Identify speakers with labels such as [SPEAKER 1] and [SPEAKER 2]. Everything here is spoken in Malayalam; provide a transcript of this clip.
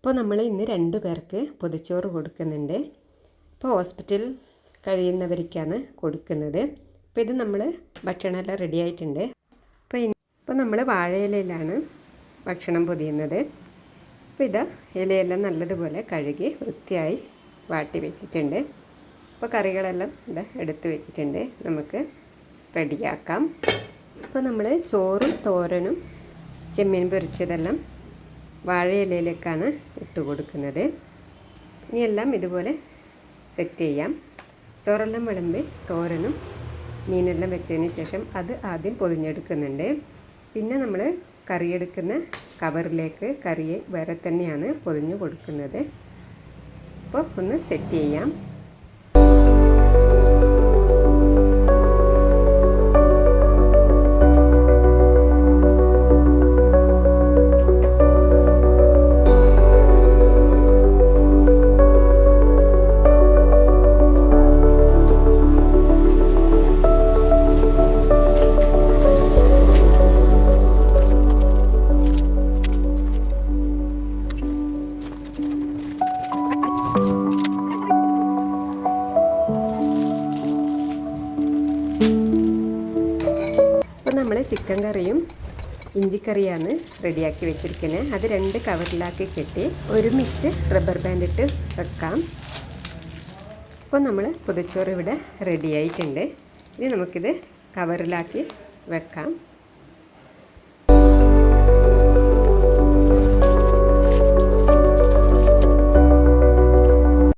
[SPEAKER 1] അപ്പോൾ നമ്മൾ ഇന്ന് 2 പേർക്ക് പൊതിച്ചോറ് കൊടുക്കുന്നുണ്ട്. ഇപ്പോൾ ഹോസ്പിറ്റൽ കഴിയുന്നവർക്കാണ് കൊടുക്കുന്നത്. അപ്പോൾ ഇത് നമ്മൾ ഭക്ഷണമെല്ലാം റെഡി ആയിട്ടുണ്ട്. ഇപ്പോൾ നമ്മൾ വാഴയിലയിലാണ് ഭക്ഷണം പൊതിയുന്നത്. അപ്പോൾ ഇത് ഇലയെല്ലാം നല്ലതുപോലെ കഴുകി വൃത്തിയായി വാട്ടി വെച്ചിട്ടുണ്ട്. അപ്പോൾ കറികളെല്ലാം ഇത് എടുത്ത് വെച്ചിട്ടുണ്ട്. നമുക്ക് റെഡിയാക്കാം. ഇപ്പോൾ നമ്മൾ ചോറും തോരനും ചെമ്മീൻ പൊരിച്ചതെല്ലാം വാഴയിലയിലേക്കാണ് ഇട്ട് കൊടുക്കുന്നത്. ഇനിയെല്ലാം ഇതുപോലെ സെറ്റ് ചെയ്യാം. ചോറെല്ലാം വിളമ്പി തോരനും മീനെല്ലാം വെച്ചതിന് ശേഷം അത് ആദ്യം പൊതിഞ്ഞെടുക്കുന്നുണ്ട്. പിന്നെ നമ്മൾ കറിയെടുക്കുന്ന കവറിലേക്ക് കറിയെ വേറെ തന്നെയാണ് പൊതിഞ്ഞു കൊടുക്കുന്നത്. അപ്പോൾ ഒന്ന് സെറ്റ് ചെയ്യാം. നമ്മൾ ചിക്കൻ കറിയും ഇഞ്ചിക്കറിയാണ് റെഡിയാക്കി വെച്ചിരിക്കുന്നത്. അത് 2 കവറിലാക്കി കെട്ടി ഒരുമിച്ച് റബ്ബർ ബാൻഡ് ഇട്ട് വെക്കാം. അപ്പോൾ നമ്മൾ പൊതിച്ചോറ് ഇവിടെ റെഡി ആയിട്ടുണ്ട്. ഇനി നമുക്കിത് കവറിലാക്കി വെക്കാം.